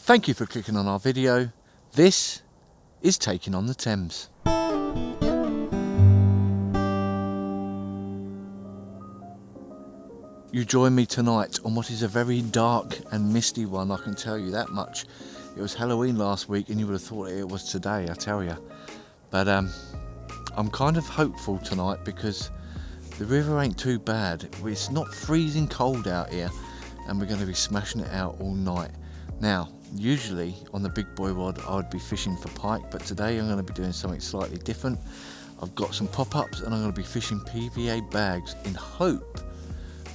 Thank you for clicking on our video. This is Taking on the Thames. You join me tonight on what is a very dark and misty one, I can tell you that much. It was Halloween last week and you would have thought it was today, I tell you. But I'm kind of hopeful tonight because the river ain't too bad. It's not freezing cold out here and we're going to be smashing it out all night. Now, usually on the big boy rod I would be fishing for pike, but today I'm going to be doing something slightly different. I've got some pop-ups and I'm going to be fishing PVA bags in hope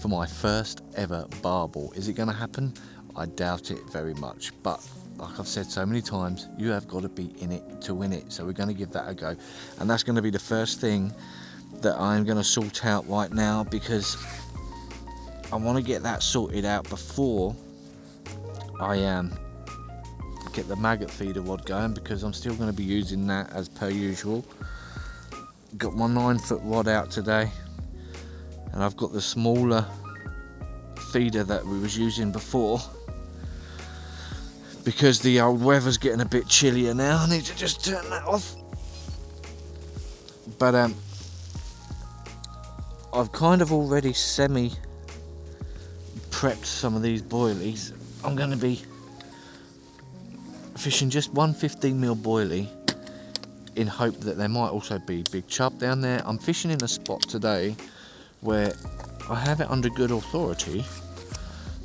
for my first ever barbel. Is it going to happen? I doubt it very much, but like I've said so many times, you have got to be in it to win it, so we're going to give that a go. And that's going to be the first thing that I'm going to sort out right now, because I want to get that sorted out before I get the maggot feeder rod going, because I'm still going to be using that as per usual. Got my 9-foot rod out today, and I've got the smaller feeder that we was using before, because the old weather's getting a bit chillier now. I need to just turn that off. But I've kind of already semi prepped some of these boilies. I'm going to be fishing just one 15mm boilie in hope that there might also be big chub down there. I'm fishing in a spot today where I have it under good authority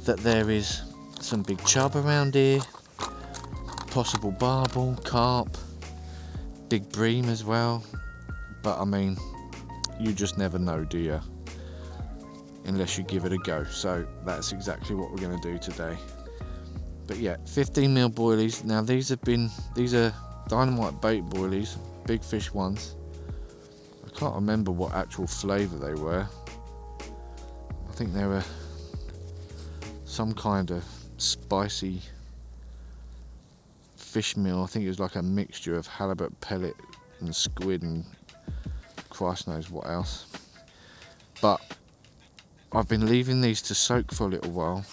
that there is some big chub around here, possible barbel, carp, big bream as well. But I mean, you just never know, do you? Unless you give it a go. So that's exactly what we're going to do today. But yeah, 15mm boilies. Now these are dynamite bait boilies, big fish ones. I can't remember what actual flavour they were. I think they were some kind of spicy fish meal. I think it was like a mixture of halibut pellet and squid and Christ knows what else. But I've been leaving these to soak for a little while,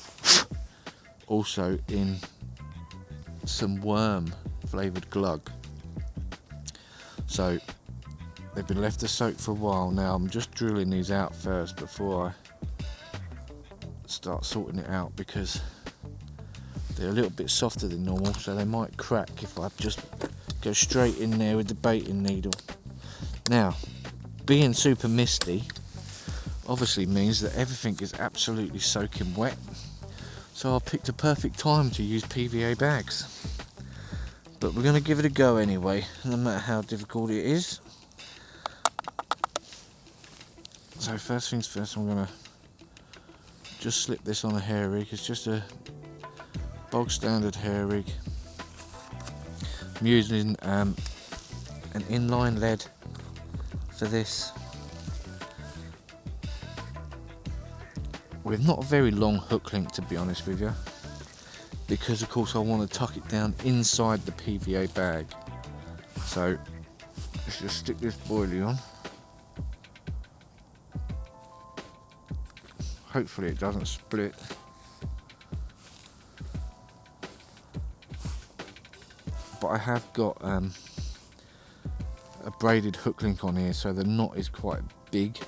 also in some worm flavoured glug. So they've been left to soak for a while. Now I'm just drilling these out first before I start sorting it out, because they're a little bit softer than normal, so they might crack if I just go straight in there with the baiting needle. Now, being super misty obviously means that everything is absolutely soaking wet, so I picked a perfect time to use PVA bags. But we're going to give it a go anyway, no matter how difficult it is. So first things first, I'm going to just slip this on a hair rig. It's just a bog standard hair rig. I'm using an inline lead for this, with not a very long hook link, to be honest with you, because of course I want to tuck it down inside the PVA bag. So let's just stick this boilie on. Hopefully it doesn't split. But I have got a braided hook link on here, so the knot is quite big.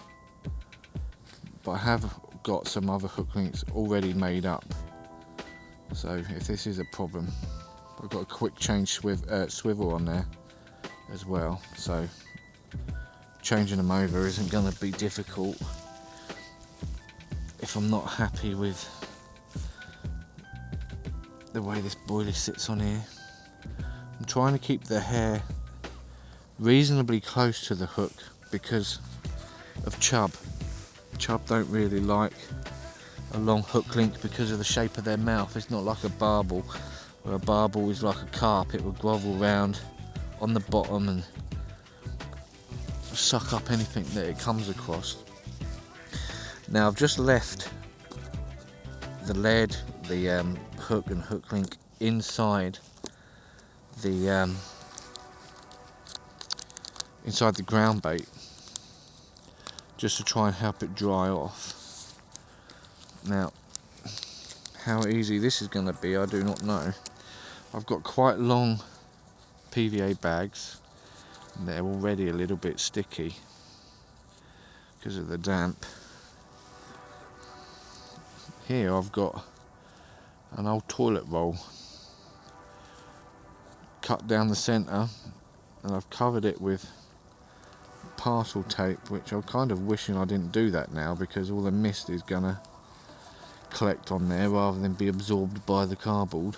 But I have got some other hook links already made up, so if this is a problem, I've got a quick change swivel on there as well, so changing them over isn't going to be difficult if I'm not happy with the way this boilie sits on here. I'm trying to keep the hair reasonably close to the hook because of chub. Chub don't really like a long hook link because of the shape of their mouth. It's not like a barbel, where a barbel is like a carp. It will grovel round on the bottom and suck up anything that it comes across. Now I've just left the lead, the hook and hook link inside the ground bait, just to try and help it dry off. Now, how easy this is going to be, I do not know, I've got quite long PVA bags and they're already a little bit sticky because of the damp. Here I've got an old toilet roll cut down the centre, and I've covered it with parcel tape, which I'm kind of wishing I didn't do that now, because all the mist is gonna collect on there rather than be absorbed by the cardboard.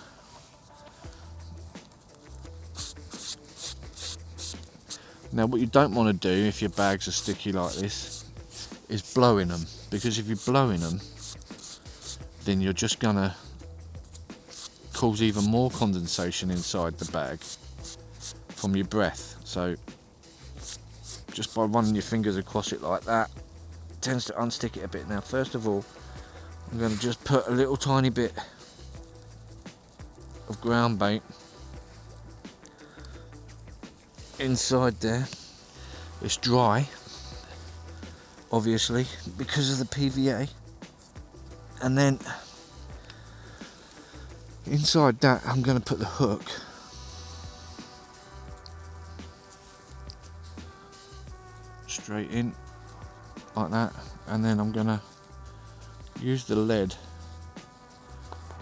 Now what you don't want to do if your bags are sticky like this is blow in them, because if you blow in them then you're just gonna cause even more condensation inside the bag from your breath. So just by running your fingers across it like that, it tends to unstick it a bit. Now first of all, I'm going to just put a little tiny bit of ground bait inside there. It's dry, obviously, because of the PVA, and then inside that I'm going to put the hook straight in like that, and then I'm going to use the lead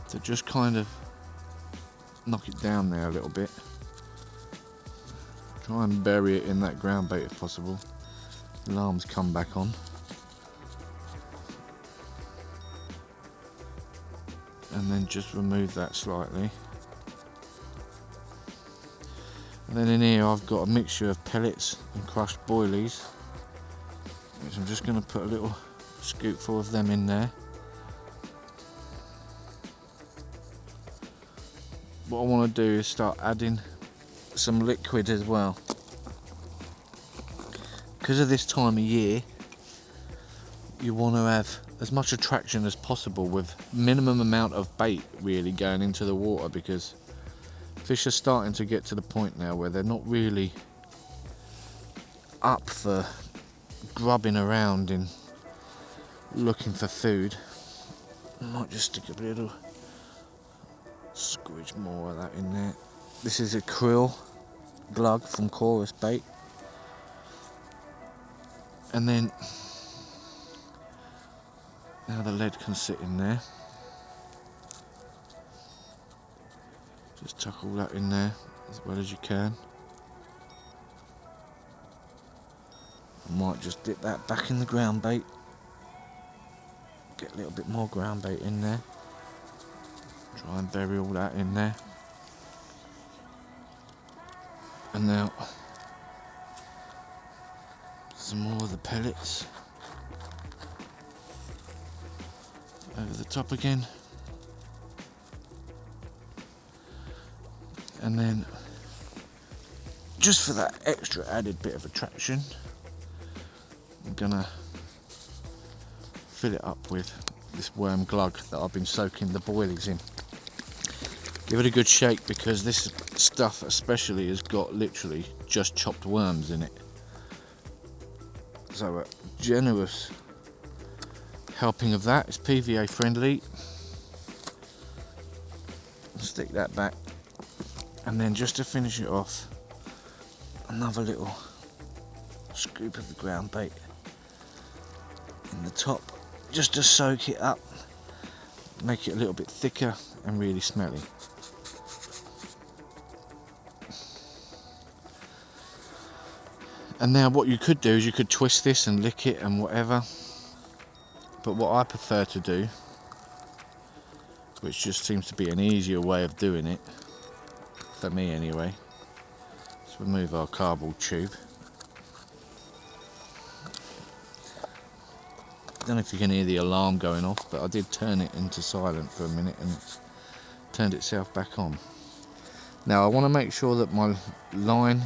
to just kind of knock it down there a little bit. Try and bury it in that ground bait if possible. Alarms come back on. And then just remove that slightly. And then in here I've got a mixture of pellets and crushed boilies, which I'm just going to put a little scoopful of them in there. What I want to do is start adding some liquid as well. Because of this time of year, you want to have as much attraction as possible with minimum amount of bait really going into the water, because fish are starting to get to the point now where they're not really up for grubbing around and looking for food. I might just stick a little squidge more of that in there. This is a krill glug from Chorus Bait, and then now the lead can sit in there. Just tuck all that in there as well as you can. I might just dip that back in the ground bait. Get a little bit more ground bait in there. Try and bury all that in there. And now some more of the pellets over the top again. And then just for that extra added bit of attraction, I'm gonna fill it up with this worm glug that I've been soaking the boilies in. Give it a good shake, because this stuff especially has got literally just chopped worms in it. So a generous helping of that. It's PVA friendly. Stick that back, and then just to finish it off, another little scoop of the ground bait in the top, just to soak it up, make it a little bit thicker and really smelly. And now what you could do is you could twist this and lick it and whatever, but what I prefer to do, which just seems to be an easier way of doing it, for me anyway, let's remove our cardboard tube. I don't know if you can hear the alarm going off, but I did turn it into silent for a minute and it's turned itself back on. Now I want to make sure that my line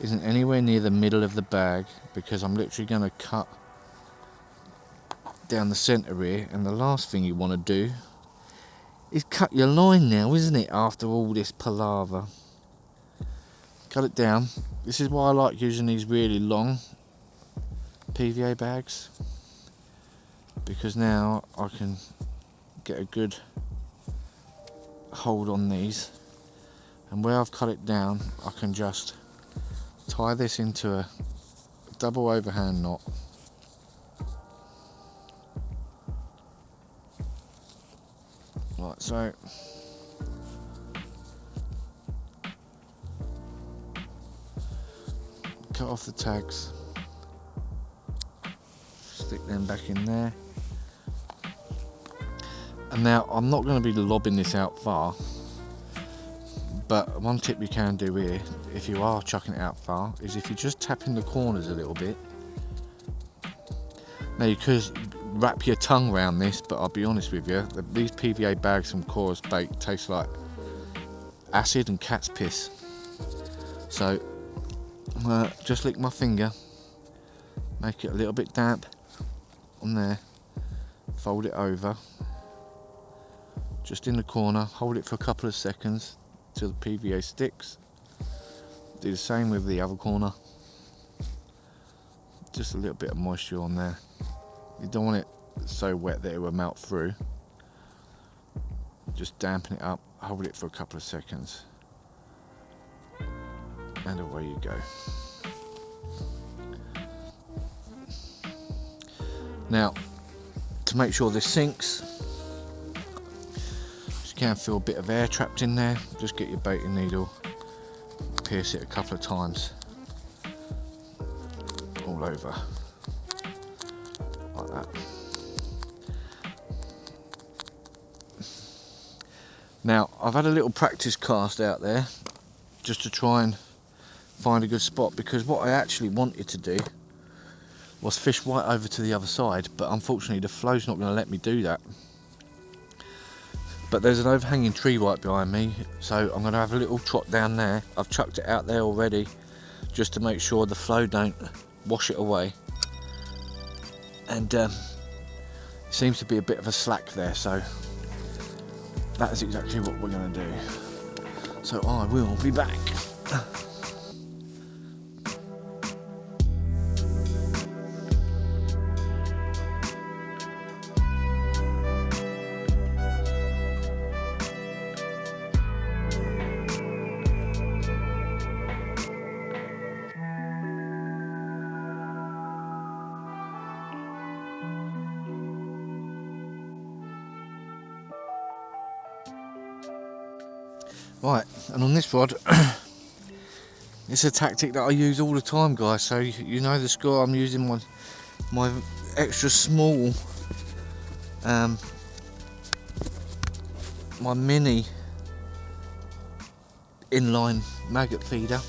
isn't anywhere near the middle of the bag, because I'm literally going to cut down the centre here, and the last thing you want to do is cut your line now, isn't it, after all this palaver. Cut it down. This is why I like using these really long PVA bags, because now I can get a good hold on these And where I've cut it down, I can just tie this into a double overhand knot. Like so. Cut off the tags. Stick them back in there. And now I'm not going to be lobbing this out far, but one tip you can do here, if you are chucking it out far, is if you just tap in the corners a little bit. Now you could wrap your tongue around this, but I'll be honest with you, these PVA bags from Chorus Bait taste like acid and cat's piss. So just lick my finger, make it a little bit damp on there, fold it over, just in the corner, hold it for a couple of seconds till the PVA sticks. Do the same with the other corner. Just a little bit of moisture on there. You don't want it so wet that it will melt through. Just dampen it up, hold it for a couple of seconds, and away you go. Now, to make sure this sinks, you can feel a bit of air trapped in there. Just get your baiting needle, pierce it a couple of times all over like that. Now I've had a little practice cast out there just to try and find a good spot, because what I actually wanted to do was fish right over to the other side, but unfortunately the flow's not going to let me do that. But there's an overhanging tree right behind me, so I'm going to have a little trot down there. I've chucked it out there already just to make sure the flow don't wash it away. And it seems to be a bit of a slack there, so that is exactly what we're going to do. So I will be back. Right, and on this rod, it's a tactic that I use all the time, guys. So you know the score. I'm using my extra small, my mini inline maggot feeder.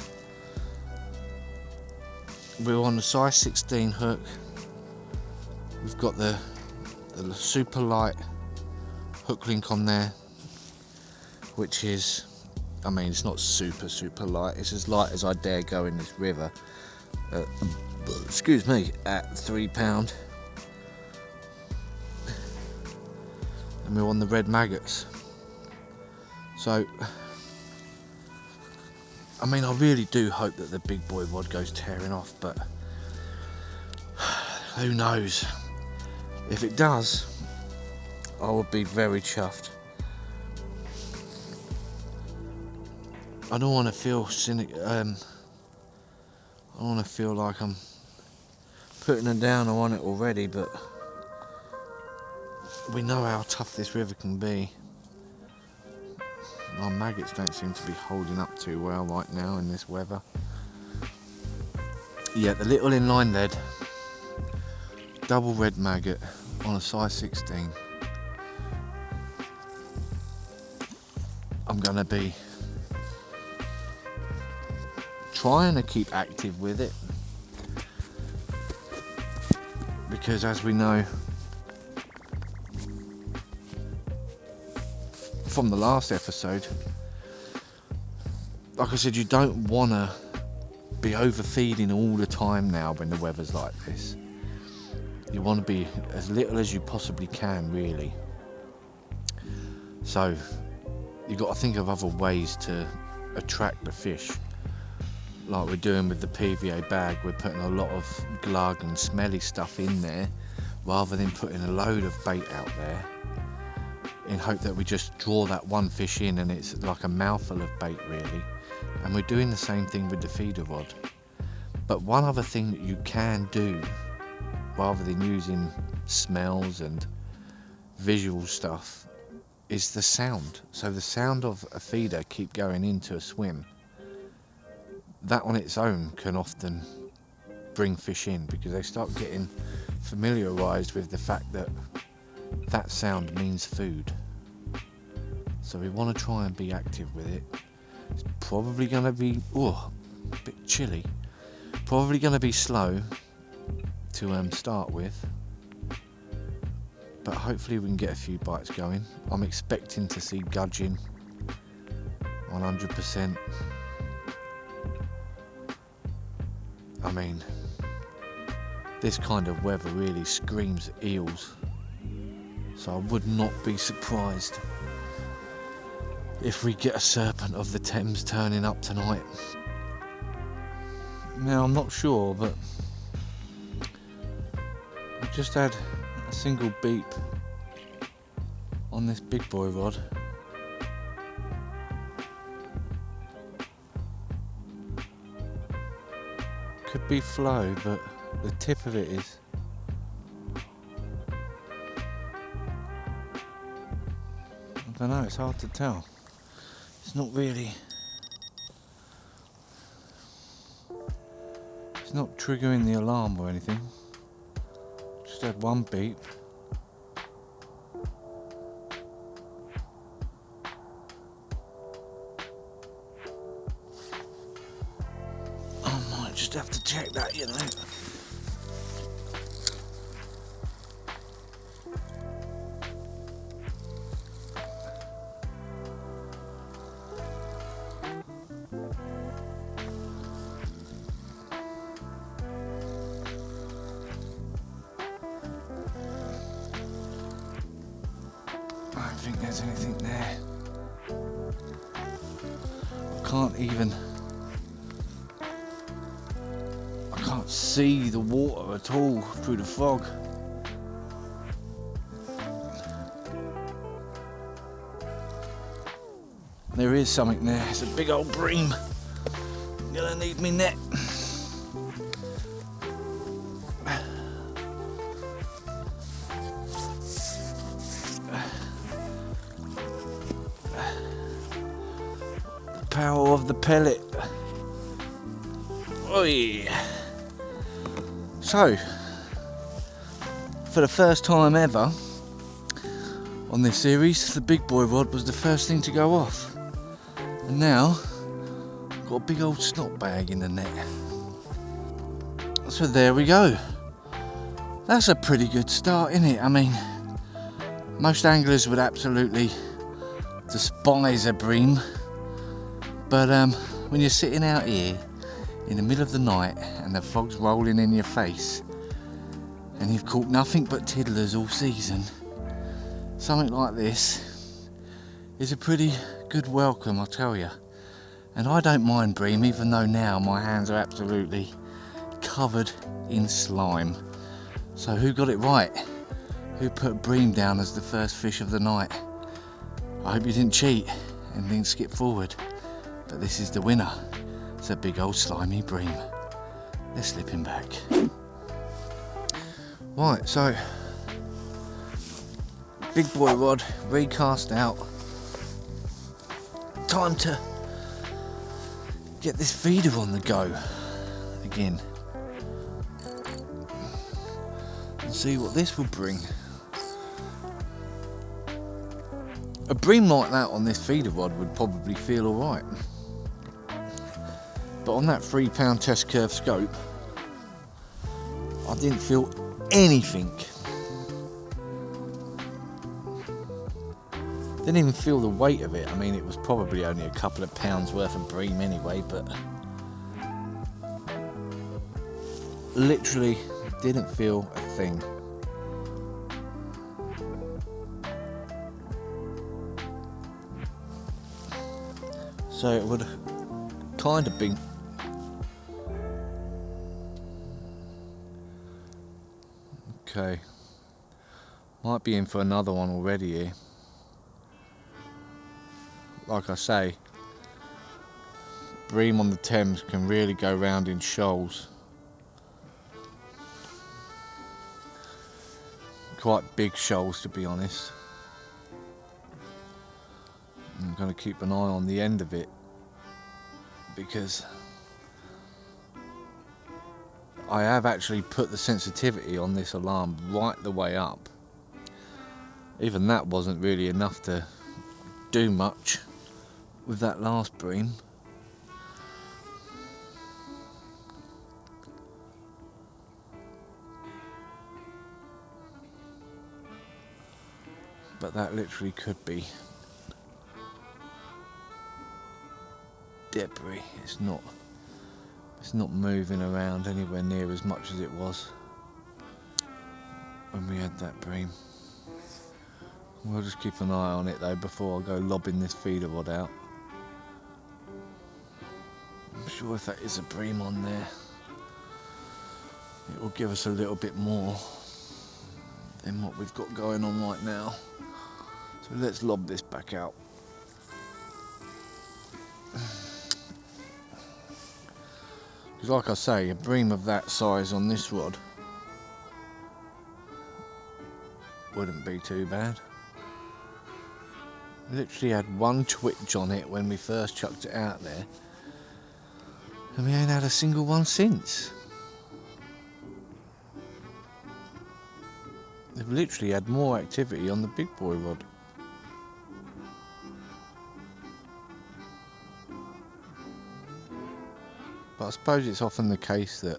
We're on the size 16 hook. We've got the super light hook link on there, which is, I mean, it's not super light, it's as light as I dare go in this river, excuse me, at £3. And we're on the red maggots. So, I mean, I really do hope that the big boy rod goes tearing off, but who knows. If it does, I would be very chuffed. I don't want to feel cynical. I don't want to feel like I'm putting a downer on it already, but we know how tough this river can be. Our maggots don't seem to be holding up too well right now in this weather. Yeah, the little inline lead, double red maggot on a size 16. I'm gonna be trying to keep active with it, because as we know from the last episode, like I said, you don't want to be overfeeding all the time now when the weather's like this. You want to be as little as you possibly can, really. So you've got to think of other ways to attract the fish. Like we're doing with the PVA bag, we're putting a lot of glug and smelly stuff in there rather than putting a load of bait out there. in hope that we just draw that one fish in and it's like a mouthful of bait really. And we're doing the same thing with the feeder rod. But one other thing that you can do, rather than using smells and visual stuff, is the sound. So the sound of a feeder keep going into a swim, that on its own can often bring fish in, because they start getting familiarized with the fact that that sound means food. So we want to try and be active with it. It's probably going to be a bit chilly, probably going to be slow to start with, but hopefully we can get a few bites going. I'm expecting to see gudging 100%. I mean, this kind of weather really screams eels, so I would not be surprised if we get a serpent of the Thames turning up tonight. Now I'm not sure, but I've just had a single beep on this big boy rod. Could be flow, but the tip of it is. I don't know, it's hard to tell. It's not really. It's not triggering the alarm or anything. Just had one beep. I might just have to check that, you know. I don't think there's anything there. I can't see the water at all through the fog. There is something there. It's a big old bream. I'm gonna need me net. Power of the pellet. Oi. So, for the first time ever on this series, the big boy rod was the first thing to go off, and now I've got a big old snot bag in the net. So there we go. That's a pretty good start, isn't it? I mean, most anglers would absolutely despise a bream. But when you're sitting out here in the middle of the night and the fog's rolling in your face and you've caught nothing but tiddlers all season, something like this is a pretty good welcome, I tell you. And I don't mind bream, even though now my hands are absolutely covered in slime. So who got it right? Who put bream down as the first fish of the night? I hope you didn't cheat and didn't skip forward. But this is the winner. It's a big old slimy bream. Let's slip him back. Right, so big boy rod recast out. Time to get this feeder on the go again and see what this will bring. A bream like that on this feeder rod would probably feel alright. But on that 3 pound test curve scope, I didn't feel anything. Didn't even feel the weight of it. I mean, it was probably only a couple of pounds worth of bream anyway, but literally didn't feel a thing. So it would kind of be okay. Might be in for another one already here. like I say, bream on the Thames can really go round in shoals. Quite big shoals, to be honest. I'm going to keep an eye on the end of it, because I have actually put the sensitivity on this alarm right the way up. Even that wasn't really enough to do much with that last bream. But that literally could be debris. It's not moving around anywhere near as much as it was when we had that bream. We'll just keep an eye on it though before I go lobbing this feeder rod out. I'm sure if that is a bream on there, it will give us a little bit more than what we've got going on right now. So let's lob this back out. Because like I say, a bream of that size on this rod wouldn't be too bad. Literally had one twitch on it when we first chucked it out there, and we ain't had a single one since. They've literally had more activity on the big boy rod. But I suppose it's often the case that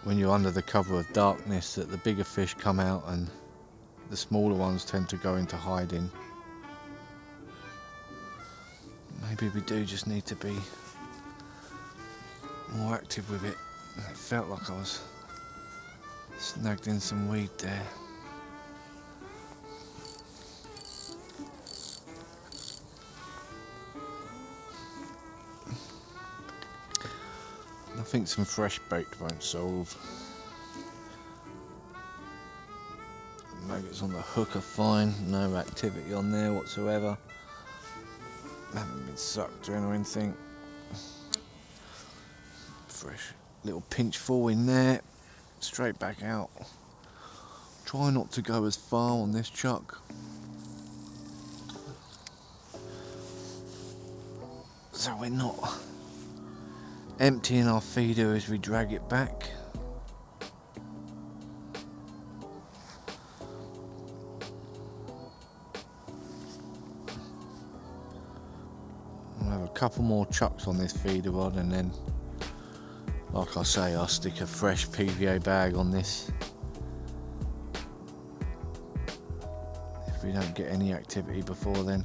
when you're under the cover of darkness, that the bigger fish come out and the smaller ones tend to go into hiding. Maybe we do just need to be more active with it. It felt like I was snagged in some weed there. I think some fresh bait won't solve. Maggots on the hook are fine, no activity on there whatsoever. Haven't been sucked or anything. Fresh little pinchful in there, straight back out. Try not to go as far on this chuck. So we're not emptying our feeder as we drag it back. I'll have a couple more chucks on this feeder rod, and then, like I say, I'll stick a fresh PVA bag on this if we don't get any activity before then.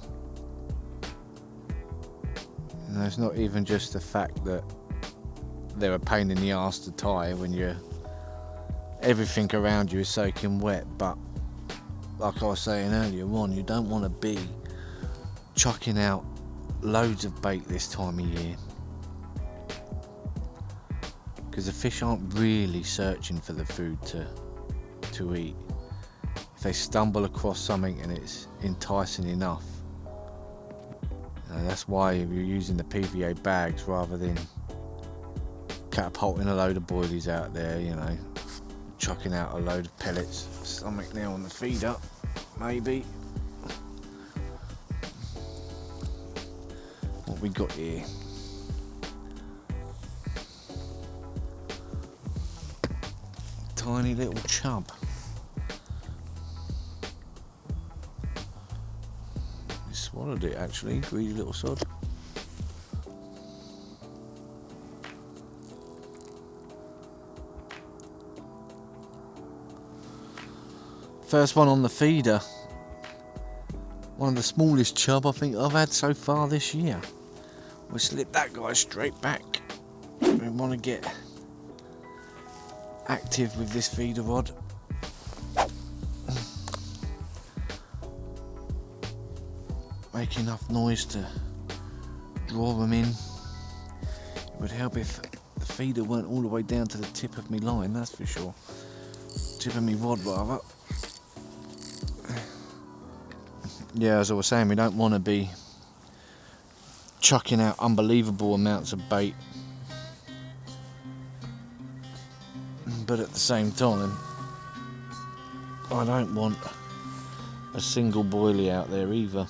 And it's not even just the fact that they're a pain in the arse to tie when everything around you is soaking wet, but like I was saying earlier on, you don't want to be chucking out loads of bait this time of year, because the fish aren't really searching for the food to eat. If they stumble across something and it's enticing enough, that's why you're using the PVA bags rather than catapulting a load of boilies out there, chucking out a load of pellets, something there on the feeder, maybe. What we got here? Tiny little chub. He swallowed it actually, greedy little sod. First one on the feeder. One of the smallest chub I think I've had so far this year. We'll slip that guy straight back. We want to get active with this feeder rod. Make enough noise to draw them in. It would help if the feeder weren't all the way down to the tip of my line, that's for sure. Tip of my rod rather. yeah, as I was saying, we don't want to be chucking out unbelievable amounts of bait, but at the same time I don't want a single boilie out there either.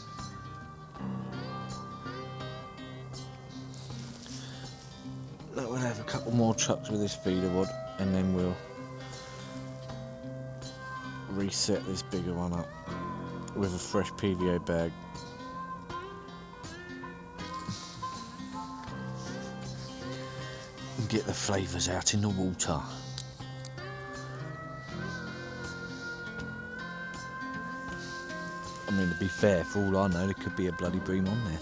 We'll have a couple more chucks with this feeder rod and then we'll reset this bigger one up with a fresh PVA bag. And get the flavours out in the water. I mean, to be fair, for all I know, there could be a bloody bream on there.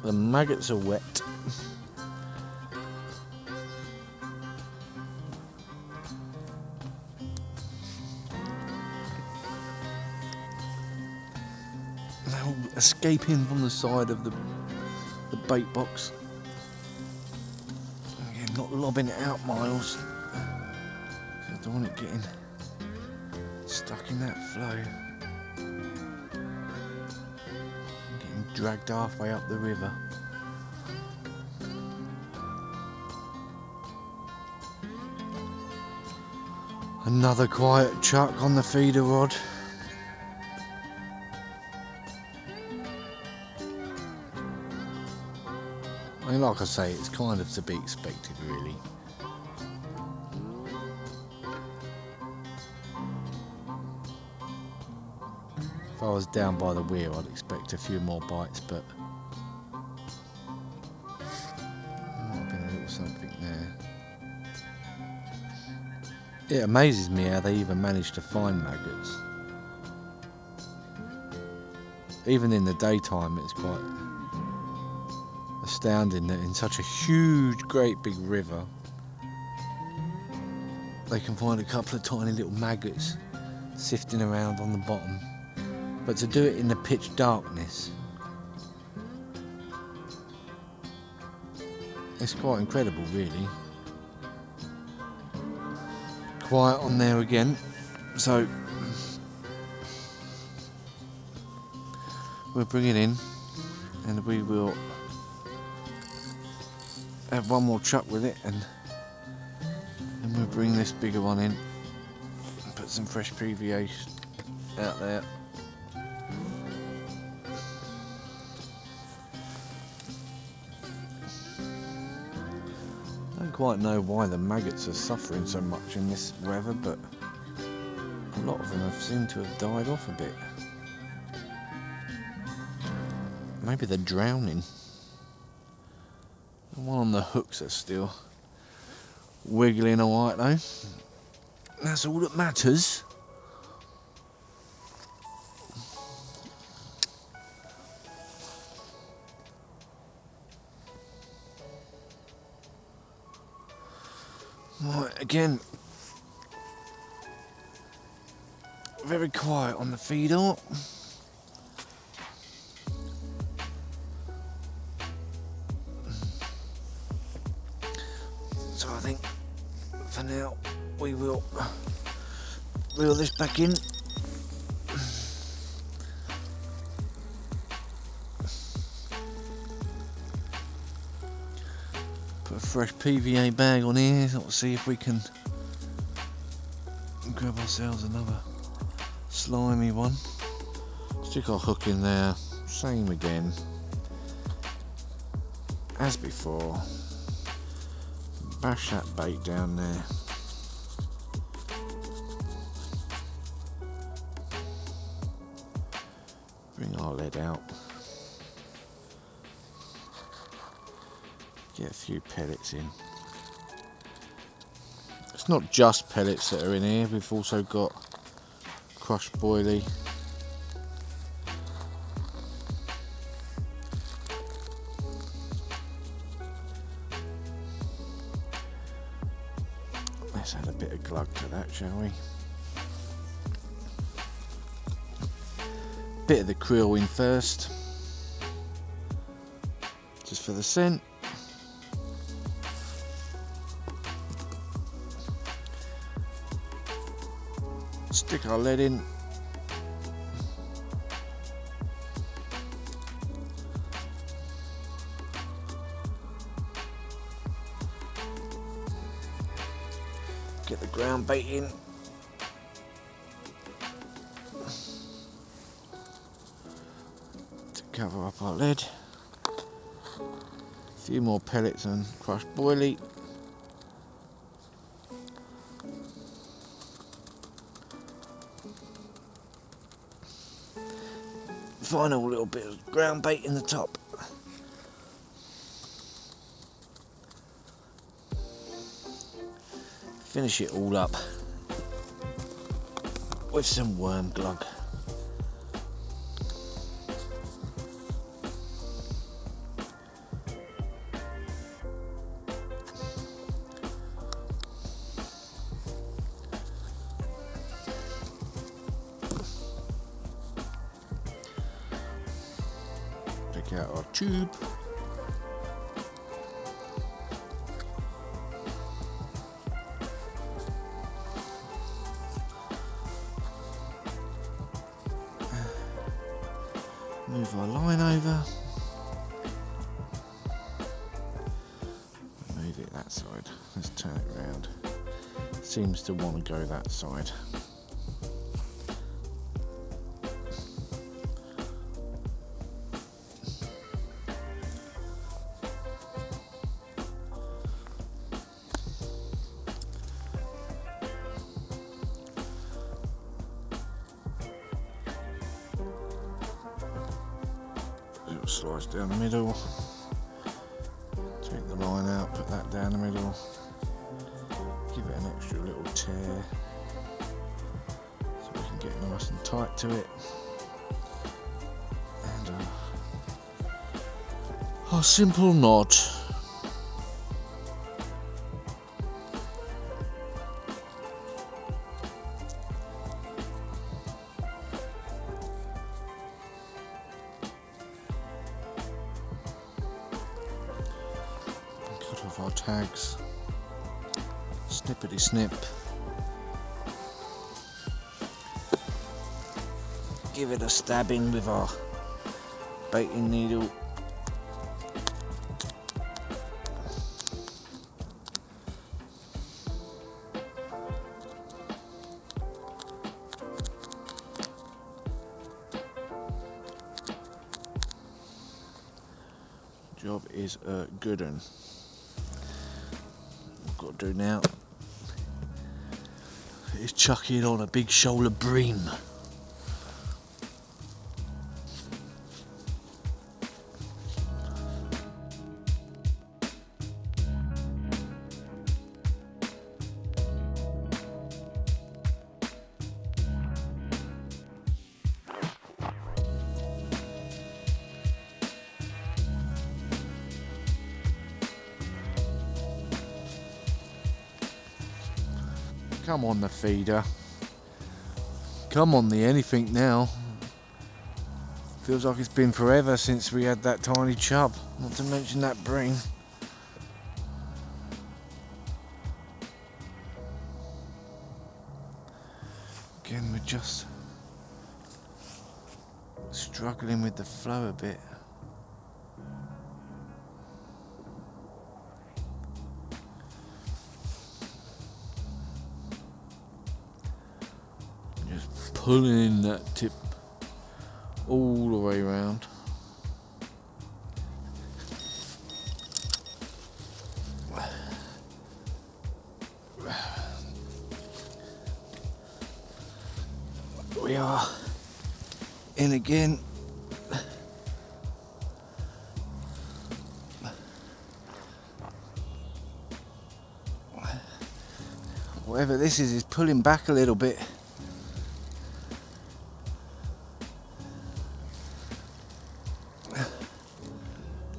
The maggots are wet. They're all escaping from the side of the bait box. Again, not lobbing it out miles. I don't want it getting stuck in that flow. Dragged halfway up the river. Another quiet chuck on the feeder rod. I mean, like I say, it's kind of to be expected, really. If I was down by the wheel, I'd expect a few more bites, but there might have been a little something there. It amazes me how they even manage to find maggots. Even in the daytime, it's quite astounding that in such a huge, great big river, they can find a couple of tiny little maggots sifting around on the bottom. But to do it in the pitch darkness, it's quite incredible, really. Quiet on there again, so we'll bring it in and we will have one more chuck with it, and we'll bring this bigger one in and put some fresh PVA out there. I don't quite know why the maggots are suffering so much in this weather, but a lot of them have seemed to have died off a bit. Maybe they're drowning. The one on the hooks are still wiggling alright though. That's all that matters. Right, again, very quiet on the feeder. So I think for now we will reel this back in. Put a fresh PVA bag on here. Let's see if we can grab ourselves another slimy one. Stick our hook in there. Same again as before. Bash that bait down there. Bring our lead out. Get a few pellets in. It's not just pellets that are in here, we've also got crushed boilie. Let's add a bit of glug to that, shall we? Bit of the krill in first, just for the scent. Stick our lead in. Get the ground bait in. To cover up our lead. A few more pellets and crushed boilie. Final little bit of ground bait in the top. Finish it all up with some worm glug. Take out our tube. Move our line over. Move it that side. Let's turn it round. Seems to want to go that side. Little slice down the middle. Take the line out, put that down the middle. Give it an extra little tear so we can get nice and tight to it. And our simple knot. Cut off our tags. Snippety snip. Give it a stabbing with our baiting needle. Job is a good one. What I've got to do now is chuck it on a big shoal of bream. Come on the feeder. Come on the anything now. Feels like it's been forever since we had that tiny chub. Not to mention that bream. Again, we're just struggling with the flow a bit. Pulling that tip all the way around. We are in again. Whatever this is pulling back a little bit.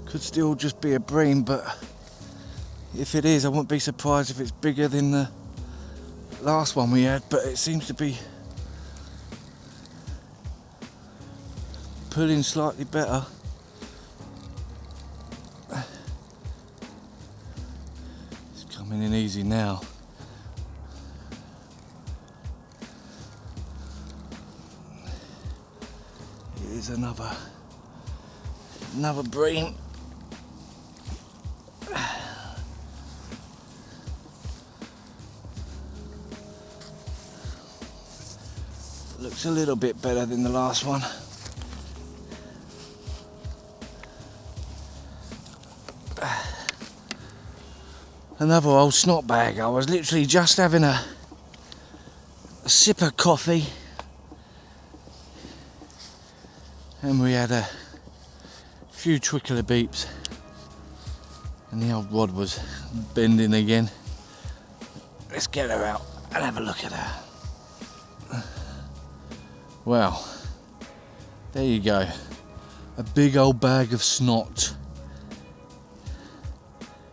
Could still just be a bream, but if it is, I wouldn't be surprised if it's bigger than the last one we had, but it seems to be pulling slightly better. It's coming in easy now. There's another bream. Looks a little bit better than the last one. Another old snot bag. I was literally just having a sip of coffee and we had a few trickler beeps and the old rod was bending again. Let's get her out and have a look at her. Well, there you go. A big old bag of snot.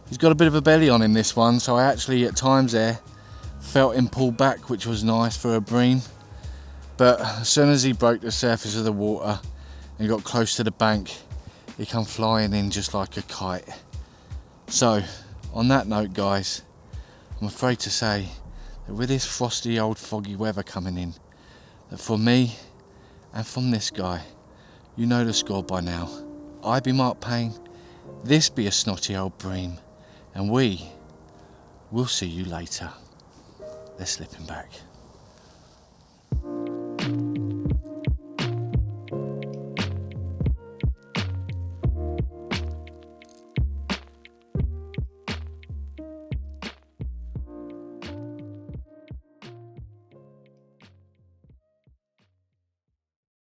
He's got a bit of a belly on him, this one, so I actually at times there felt him pull back, which was nice for a bream. But as soon as he broke the surface of the water and got close to the bank, he come flying in just like a kite. So, on that note, guys, I'm afraid to say that with this frosty old foggy weather coming in, that for me and from this guy, you know the score by now. I be Mark Payne, this be a snotty old bream, and we'll see you later. They're slipping back.